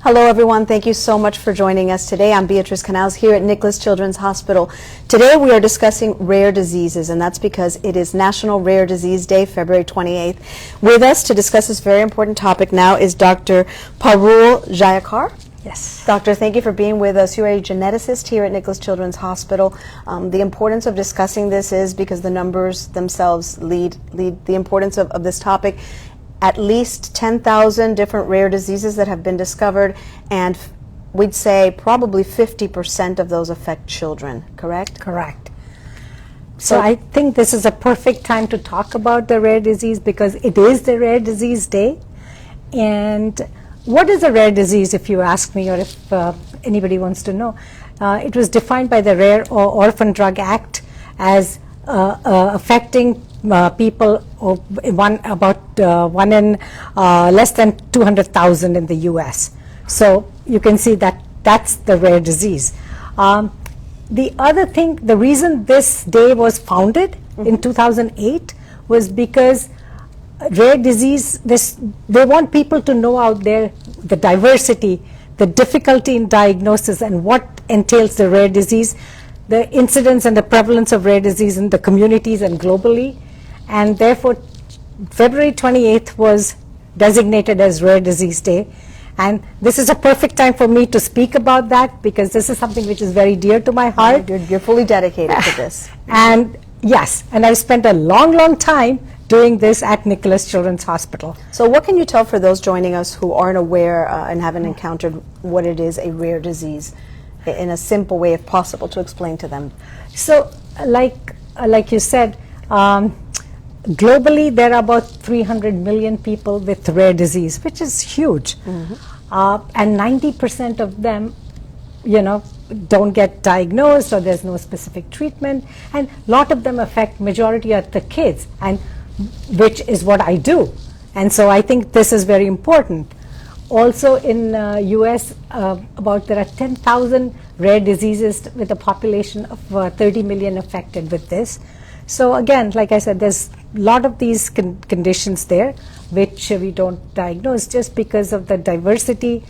Hello everyone, thank you so much for joining us today. I'm Beatrice Canals here at Nicklaus Children's Hospital. Today we are discussing rare diseases, and that's because it is National Rare Disease Day, February 28th. With us to discuss this very important topic now is Dr. Parul Jayakar. Yes. Doctor, thank you for being with us. You are a geneticist here at Nicklaus Children's Hospital. The importance of discussing this is because the numbers themselves lead the importance of this topic. At least 10,000 different rare diseases that have been discovered, and we'd say probably 50% of those affect children, correct? Correct. So I think this is a perfect time to talk about the rare disease because it is the Rare Disease Day. And what is a rare disease, if you ask me, or if anybody wants to know? It was defined by the Rare Orphan Drug Act as affecting people, one in less than 200,000 in the US. So you can see that that's the rare disease. The other thing, the reason this day was founded in 2008 was because rare disease, they want people to know out there the diversity, the difficulty in diagnosis, and what entails the rare disease, the incidence and the prevalence of rare disease in the communities and globally. And therefore, February 28th was designated as Rare Disease Day. And this is a perfect time for me to speak about that because this is something which is very dear to my heart. You're fully dedicated to this. And yes, and I've spent a long time doing this at Nicklaus Children's Hospital. So what can you tell for those joining us who aren't aware and haven't encountered what it is, a rare disease, in a simple way if possible to explain to them? So like you said, globally, there are about 300 million people with rare disease, which is huge. And 90% of them, don't get diagnosed, or there's no specific treatment. And a lot of them affect majority of the kids, and which is what I do. And so I think this is very important. Also in US, there are 10,000 rare diseases with a population of 30 million affected with this. So again, like I said, there's a lot of these conditions there which we don't diagnose just because of the diversity,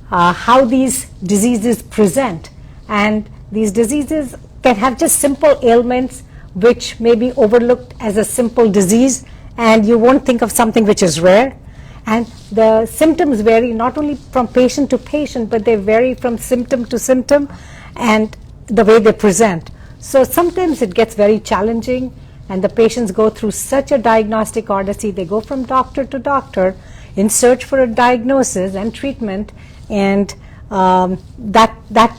how these diseases present. And these diseases can have just simple ailments which may be overlooked as a simple disease, and you won't think of something which is rare. And the symptoms vary not only from patient to patient, but they vary from symptom to symptom and the way they present. So sometimes it gets very challenging, and the patients go through such a diagnostic odyssey. They go from doctor to doctor in search for a diagnosis and treatment, and that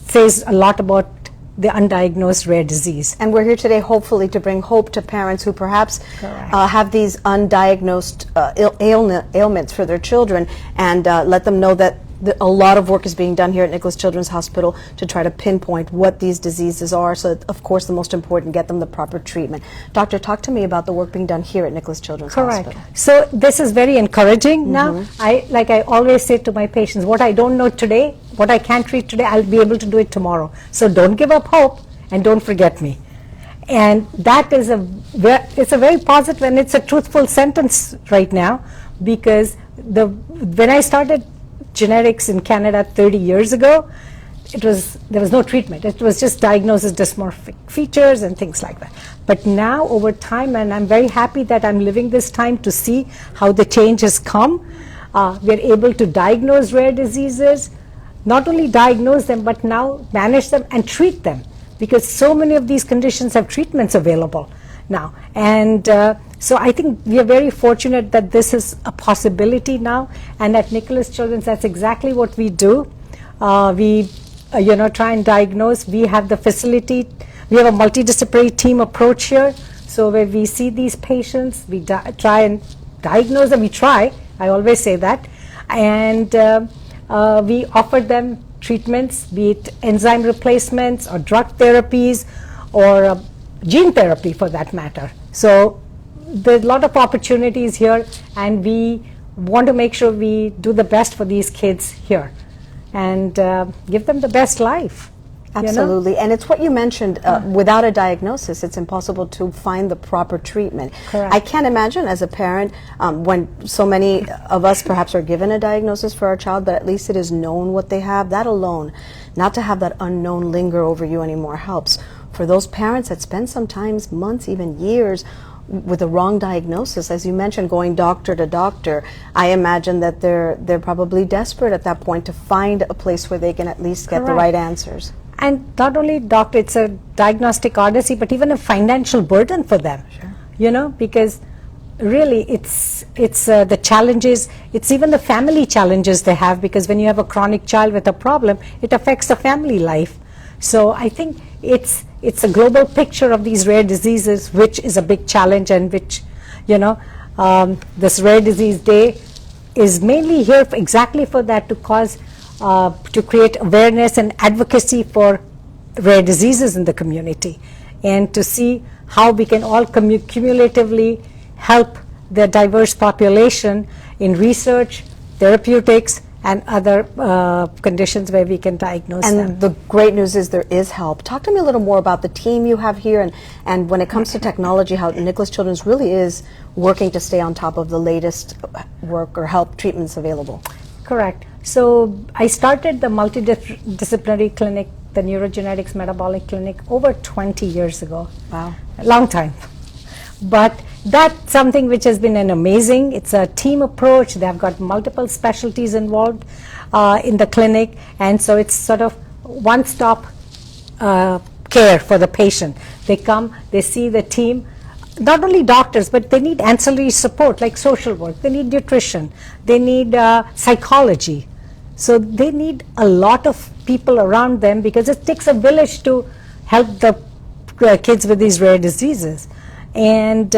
says a lot about the undiagnosed rare disease. And we're here today hopefully to bring hope to parents who perhaps have these undiagnosed ailments for their children, and let them know that a lot of work is being done here at Nicklaus Children's Hospital to try to pinpoint what these diseases are. So, of course, the most important, get them the proper treatment. Doctor, talk to me about the work being done here at Nicklaus Children's Hospital. So this is very encouraging now. Like I always say to my patients, what I don't know today, what I can't treat today, I'll be able to do it tomorrow. So don't give up hope and don't forget me. And that is it's a very positive, and it's a truthful sentence right now, because when I started genetics in Canada 30 years ago, there was no treatment. It was just diagnosis dysmorphic features and things like that. But now over time, and I'm very happy that I'm living this time to see how the change has come, we're able to diagnose rare diseases, not only diagnose them, but now manage them and treat them, because so many of these conditions have treatments available now. And so I think we are very fortunate that this is a possibility now, and at Nicklaus Children's, that's exactly what we do. We try and diagnose. We have the facility. We have a multidisciplinary team approach here. So where we see these patients, we try and diagnose them. I always say that. And we offer them treatments, be it enzyme replacements or drug therapies or gene therapy for that matter. So there's a lot of opportunities here, and we want to make sure we do the best for these kids here and give them the best life. Absolutely. And it's what you mentioned, without a diagnosis, it's impossible to find the proper treatment. Correct. I can't imagine as a parent, when so many of us perhaps are given a diagnosis for our child, but at least it is known what they have. That alone, not to have that unknown linger over you anymore, helps. For those parents that spend sometimes months, even years, with the wrong diagnosis, as you mentioned, going doctor to doctor, I imagine that they're probably desperate at that point to find a place where they can at least get the Correct. right answers. And not only doctor, it's a diagnostic odyssey, but even a financial burden for them. Sure. Because really it's the challenges, it's even the family challenges they have, because when you have a chronic child with a problem, it affects the family life. So I think it's a global picture of these rare diseases, which is a big challenge, and which, this Rare Disease Day is mainly here exactly for that, to cause, to create awareness and advocacy for rare diseases in the community, and to see how we can all cumulatively help the diverse population in research, therapeutics, and other conditions where we can diagnose them. And the great news is there is help. Talk to me a little more about the team you have here, and when it comes to technology, how Nicholas Children's really is working to stay on top of the latest work or help treatments available. Correct. So I started the multidisciplinary clinic, the Neurogenetics Metabolic Clinic, over 20 years ago. Wow. A long time. But that's something which has been an amazing, it's a team approach. They've got multiple specialties involved in the clinic, and so it's sort of one-stop care for the patient. They come, they see the team, not only doctors, but they need ancillary support like social work, they need nutrition, they need psychology. So they need a lot of people around them, because it takes a village to help the kids with these rare diseases. And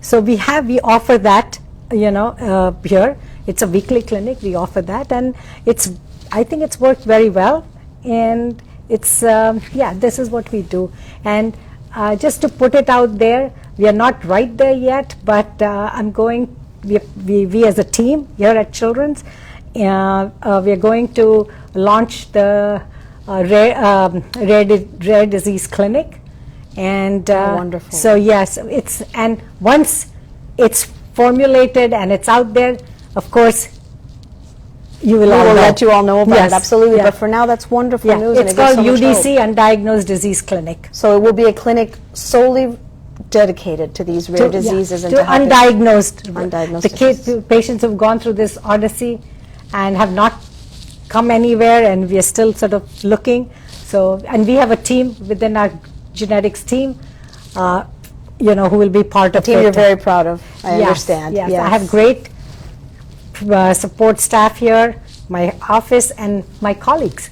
so we offer that, here. It's a weekly clinic, we offer that, and I think it's worked very well, and it's, this is what we do. And just to put it out there, we are not right there yet, but we as a team here at Children's, we are going to launch the rare disease clinic. And wonderful. So yes, and once it's formulated and it's out there, of course, you will We all will know. let you all know about Yes. it, absolutely. Yeah. But for now, that's wonderful Yeah, news. and it's it gives called so much hope. UDC, Undiagnosed Disease Clinic. So it will be a clinic solely dedicated to these rare diseases and to helping undiagnosed. The diseases. patients who've gone through this odyssey and have not come anywhere, and we are still sort of looking. So, and we have a team within our genetics team, who will be part of team it. you're very proud of, I Yes, understand. Yes, I have great support staff here, my office, and my colleagues.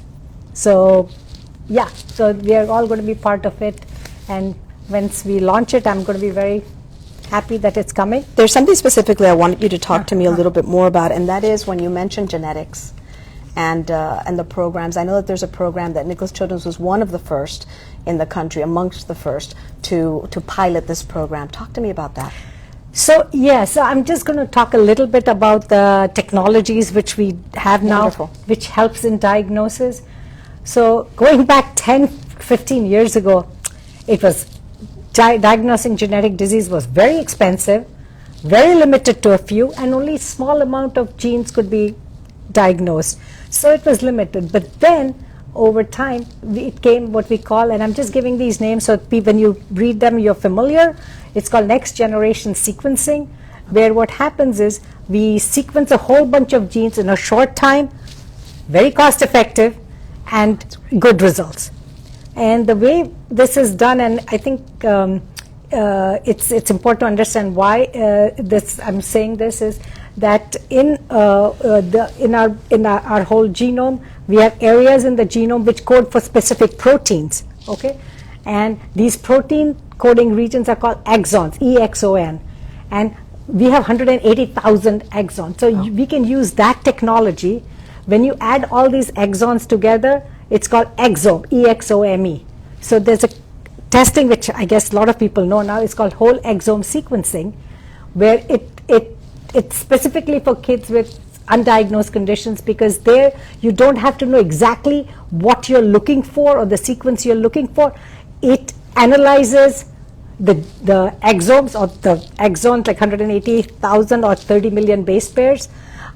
So, so we are all going to be part of it. And once we launch it, I'm going to be very happy that it's coming. There's something specifically I wanted you to talk to me a little bit more about, and that is when you mentioned genetics and the programs. I know that there's a program that Nicholas Children's was one of the first in the country, amongst the first, to pilot this program. Talk to me about that. So yes, I'm just going to talk a little bit about the technologies which we have now, Wonderful. which helps in diagnosis. So going back 10, 15 years ago, it was diagnosing genetic disease was very expensive, very limited to a few, and only small amount of genes could be diagnosed. So it was limited. But then over time, it came what we call, and I'm just giving these names so when you read them, you're familiar. It's called next generation sequencing, where what happens is we sequence a whole bunch of genes in a short time, very cost effective, and good results. And the way this is done, and I think it's important to understand why I'm saying this, is that in our whole genome, we have areas in the genome which code for specific proteins. Okay, and these protein coding regions are called exons, EXON, and we have 180,000 exons. So we can use that technology. When you add all these exons together, it's called exome, EXOME. So there's a testing which I guess a lot of people know now. It's called whole exome sequencing, where it's specifically for kids with undiagnosed conditions, because there you don't have to know exactly what you're looking for or the sequence you're looking for. It analyzes the exomes or the exons, like 180,000 or 30 million base pairs,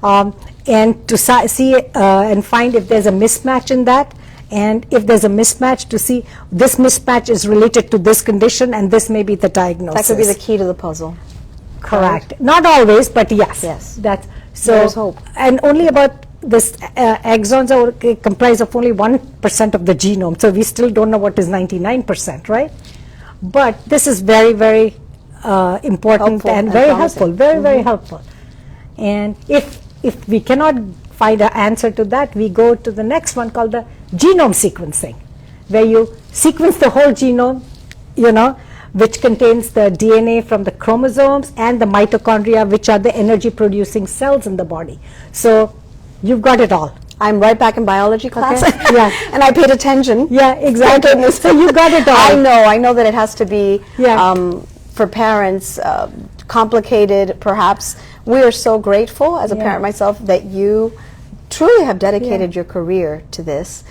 and to see and find if there's a mismatch in that. And if there's a mismatch, to see this mismatch is related to this condition and this may be the diagnosis. That could be the key to the puzzle. Correct. Not always, but yes. Yes. That's so. There's hope. And only about this exons are comprised of only 1% of the genome. So we still don't know what is 99%, right? But this is very, very important Helpful and and very promising. helpful. Very, very helpful. And if we cannot find an answer to that, we go to the next one called the genome sequencing, where you sequence the whole genome, which contains the DNA from the chromosomes and the mitochondria, which are the energy producing cells in the body. So you've got it all. I'm right back in biology class. Okay. Yeah. And I paid attention. Yeah, exactly. Thank goodness. So you got it all. I know that it has to be, Yeah. for parents, complicated perhaps. We are so grateful as a Yeah. parent myself that you truly have dedicated your career to this,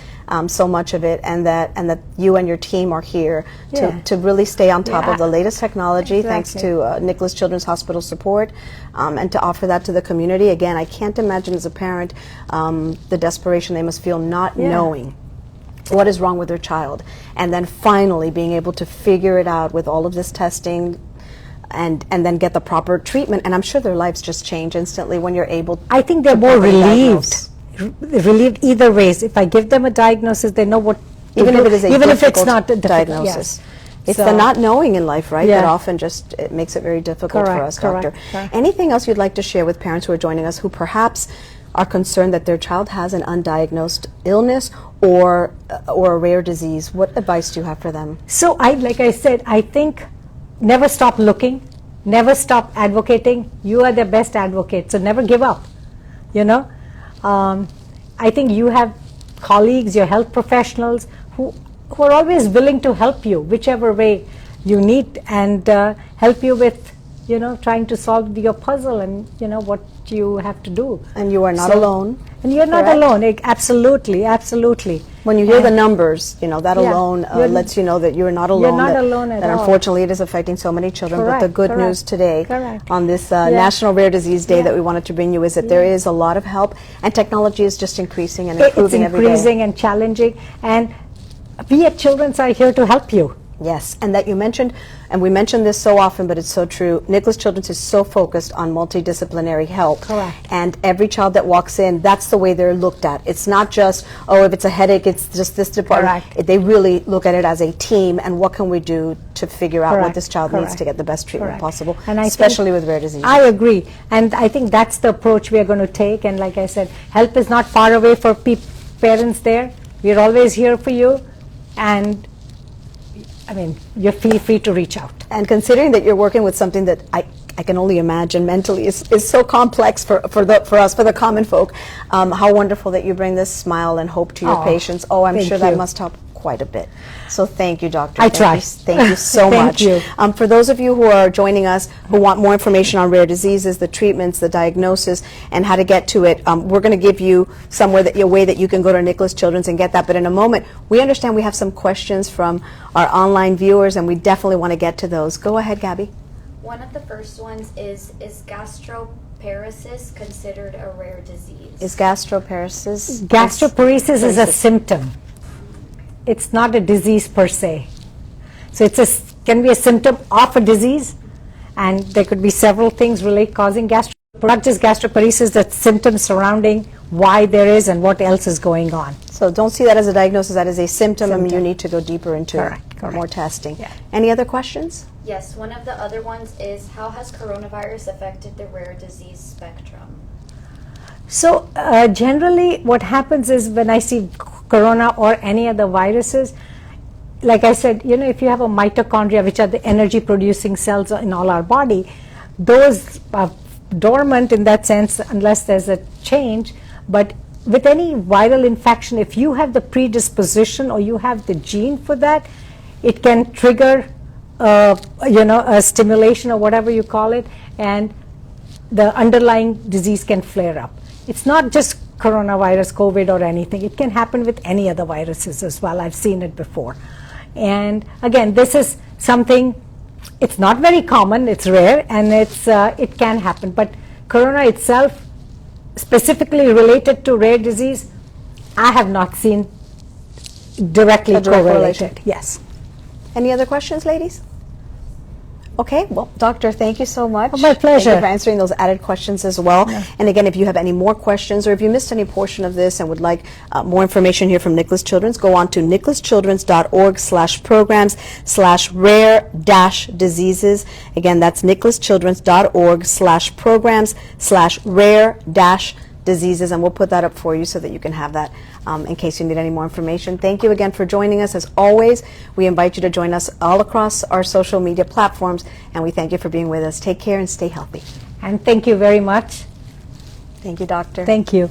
so much of it, and that you and your team are here Yeah. to really stay on top Yeah. of the latest technology, thanks Exactly. to Nicholas Children's Hospital support, and to offer that to the community. Again, I can't imagine as a parent the desperation they must feel not Yeah. knowing what is wrong with their child, and then finally being able to figure it out with all of this testing, and then get the proper treatment. And I'm sure their lives just change instantly when you're able. I think they're to more properly relieved. diagnose. Relieved either ways. If I give them a diagnosis, they know what to Even do, if it is a even if it's difficult not a difficult diagnosis. yes. It's So- the not knowing in life, right? That Yeah. often just it makes it very difficult for Correct, us, Doctor. correct. Anything else you'd like to share with parents who are joining us who perhaps are concerned that their child has an undiagnosed illness or a rare disease? What advice do you have for them? So like I said, I think never stop looking, never stop advocating. You are the best advocate, so never give up. I think you have colleagues, your health professionals who are always willing to help you, whichever way you need, and help you with, trying to solve your puzzle and, what you have to do. And you are not So- alone. And you're not correct? alone. Absolutely, absolutely. When you hear And- the numbers, that Yeah. alone You're- lets you know that you're not alone. You're not that, alone at that all. unfortunately it is affecting so many children. But the Correct, good correct, news today correct. on this Yeah. National Rare Disease Day Yeah. that we wanted to bring you is that there is a lot of help, and technology is just increasing and It's improving every day. increasing and challenging, and we at Children's are here to help you. Yes, and that you mentioned, and we mention this so often, but it's so true. Nicholas Children's is so focused on multidisciplinary help. Correct. And every child that walks in, that's the way they're looked at. It's not just, if it's a headache, it's just this department. Correct. They really look at it as a team, and what can we do to figure out what Correct, this child needs correct, to get the best treatment correct. possible, And I think- especially with rare diseases. I agree, and I think that's the approach we are going to take. And like I said, help is not far away for parents there. We are always here for you, and you feel free to reach out. And considering that you're working with something that I can only imagine mentally is so complex for us, for the common folk, how wonderful that you bring this smile and hope to your Oh, patients. Oh, I'm thank sure that you. must help quite a bit. So thank you, Doctor. I Thank try. you- Thank you so Thank much. you. For those of you who are joining us who want more information on rare diseases, the treatments, the diagnosis, and how to get to it, we're going to give you a way that you can go to Nicholas Children's and get that. But in a moment, we understand we have some questions from our online viewers, and we definitely want to get to those. Go ahead, Gabby. One of the first ones is gastroparesis considered a rare disease? Is gastroparesis? Gastroparesis is a Paresis. symptom. It's not a disease per se. So can be a symptom of a disease, and there could be several things causing not just gastroparesis, the symptoms surrounding why there is and what else is going on. So don't see that as a diagnosis, that is a symptom, and you Symptom. need to go deeper into Correct. more testing. Yeah. Any other questions? Yes, one of the other ones is how has coronavirus affected the rare disease spectrum? So generally what happens is when I see corona or any other viruses, like I said, if you have a mitochondria, which are the energy producing cells in all our body, those are dormant in that sense unless there's a change. But with any viral infection, if you have the predisposition or you have the gene for that, it can trigger a stimulation or whatever you call it, and the underlying disease can flare up. it's not just coronavirus, COVID, or anything. It can happen with any other viruses as well. I've seen it before. And again, this is something, it's not very common, it's rare, and it can happen. But corona itself, specifically related to rare disease, I have not seen directly A direct correlated. correlation. Yes. Any other questions, ladies? Okay, well, Doctor, thank you so much. Oh, my pleasure. Thank you for answering those added questions as well. And again, if you have any more questions or if you missed any portion of this and would like more information here from Nicklaus Children's, go on to nicholaschildrens.org/programs/rare-diseases. Again, that's nicholaschildrens.org/rare-diseases, and we'll put that up for you so that you can have that in case you need any more information. Thank you again for joining us. As always, we invite you to join us all across our social media platforms, and we thank you for being with us. Take care and stay healthy. And thank you very much. Thank you, Doctor. Thank you.